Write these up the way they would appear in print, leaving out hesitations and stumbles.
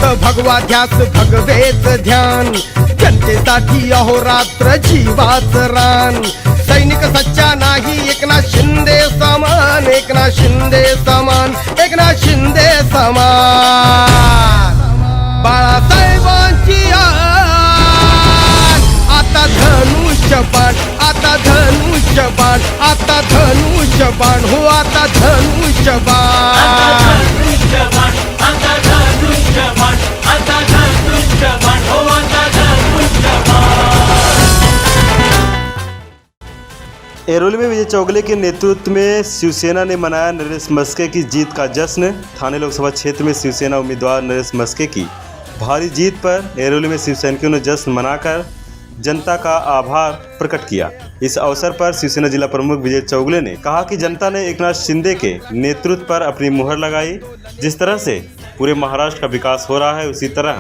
फक्त भगवा ध्यास भगवेच ध्यान, जनतेसाठी अहोरात्र जीवाच रान। सैनिक सच्चा नाही एकनाथ शिंदे समान, एकनाथ शिंदे समान, एकनाथ शिंदे समान। बाळासाहेबांची आण, आता धनुष्य बाण, आता धनुष्य बाण, आता धनुष्य बाण, हो आता धनुष्य बाण। ऐरोली में विजय चौगले के नेतृत्व में शिवसेना ने मनाया नरेश मस्के की जीत का जश्न। थाने लोकसभा क्षेत्र में शिवसेना उम्मीदवार नरेश मस्के की भारी जीत पर ऐरोली में शिवसैनिकों ने जश्न मनाकर जनता का आभार प्रकट किया। इस अवसर पर शिवसेना जिला प्रमुख विजय चौगले ने कहा कि जनता ने एकनाथ शिंदे के नेतृत्व पर अपनी मुहर लगाई। जिस तरह से पूरे महाराष्ट्र का विकास हो रहा है, उसी तरह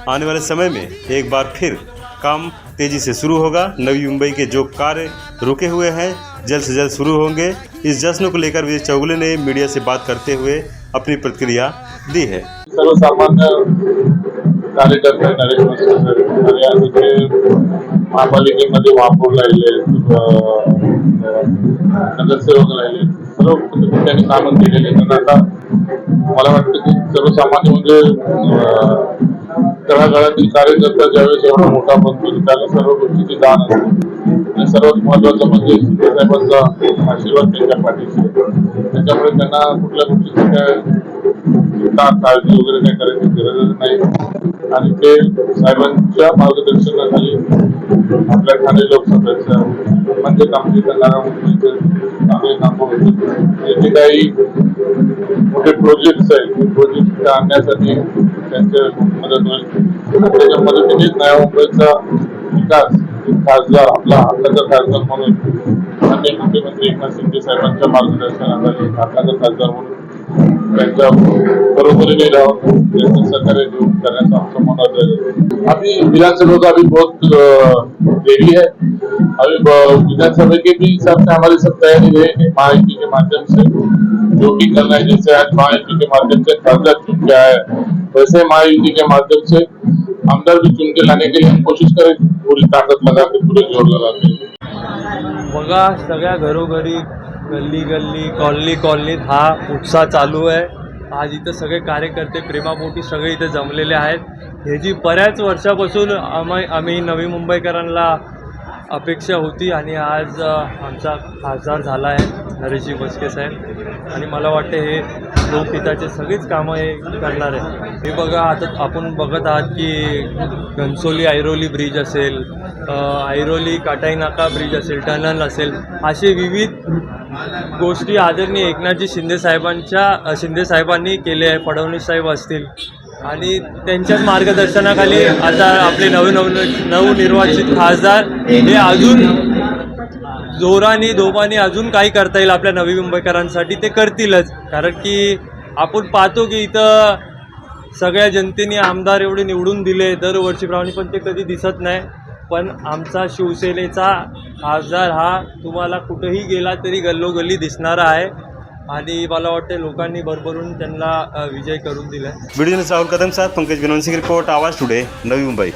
आने वाले समय में एक बार फिर काम तेजी से शुरू होगा। नवी मुंबई के जो कार्य रुके हुए हैं जल्द से जल्द शुरू होंगे। इस जश्न को लेकर विजय चौगले ने मीडिया से बात करते हुए अपनी प्रतिक्रिया दी है। सर्वसामान्य कार्यकर्ते नरेश मस्के महापालिकेमध्ये महापौर राहिले, नगरसेवक राहिले, सर्व त्यांनी कामं केलेले। पण आता मला वाटतं की सर्वसामान्य म्हणजे तळागाळातील कार्यकर्ता ज्यावेळेस एवढा मोठा बनतो त्याला सर्व गोष्टीची जाण असते आणि सर्वात महत्वाचं म्हणजे शिंदे साहेबांचा आशीर्वाद त्यांच्या पाठीशी आहे। त्याच्यामुळे त्यांना कुठल्या गोष्टीची काय काळजी वगैरे काही करायची गरज नाही आणि ते साहेबांच्या मार्गदर्शनाखाली आपल्या ठाणे लोकसभेच्या म्हणजे कामगिरी करणाऱ्या चांगले कामं होते। जे काही मोठे प्रोजेक्ट्स आहेत ते प्रोजेक्ट आणण्यासाठी त्यांच्या मदत होईल। त्याच्या मदतीने नव्या मुंबईचा विकास खासदार आपला हक्काचा खासदार म्हणून माननीय मुख्यमंत्री एकनाथ शिंदे साहेबांच्या मार्गदर्शनाखाली हक्काचा खासदार म्हणून त्यांच्या बरोबरीने राहून त्यांचं सहकार्य घेऊन करण्याचा आमचा मनात है। अभी विधानसभा का अभी बहुत देरी है। अभी विधानसभा के भी हिसाब से हमारी सब तैयारी रहेगी। महायुति के माध्यम से जो भी करना है, जैसे आज महायुति के माध्यम से खासदार चुन के आया है, वैसे महायुति के माध्यम से आमदार भी चुन के लाने के लिए हम कोशिश करें, पूरी ताकत लगा के, पूरे जोर लगा के। बघा सगळ्या घरोघरी गल्ली गल्ली कॉलनी कॉलनीत हा उत्साह चालू आहे। आज इथं सगळे कार्यकर्ते प्रेमापोटी सगळे इथे जमलेले आहेत। हे जी बऱ्याच वर्षापासून आम्ही नवी मुंबईकरांना अपेक्षा होती आणि आज आमचा खासदार झाला आहे नरेशजी मस्के साहेब आणि मला वाटते हे लोकहिताचे सगळीच कामं हे करणार आहे। हे बघा आता आपण बघत आहात की घनसोली ऐरोली ब्रिज असेल, ऐरोली काटाई नाका ब्रिज असेल, टनल असेल, असे विविध गोष्टी आदरणीय एकनाथजी शिंदे साहेबांनी केले आहे। फडणवीस साहेब असतील आणि त्यांच्याच मार्गदर्शनाखाली आता आपले नवनिर्वाचित खासदार हे अजून जोराने धोमाने अजून काही करता येईल आपल्या नवी मुंबईकरांसाठी ते करतीलच। कारण की आपण पाहतो की इथं सगळ्या जनतेने आमदार एवढे निवडून दिले दरवर्षीप्रमाणे, पण ते कधी दिसत नाही। पण आमचा शिवसेनेचा खासदार हा तुम्हाला कुठेही गेला तरी गल्लोगल्ली दिसणारा आहे आणि मला वाटते लोकांनी भरभरून त्यांना विजय करून दिला। वीडियो राहुल कदम साथ पंकज विनोद सिंह रिपोर्ट आवाज टुडे नवी मुंबई।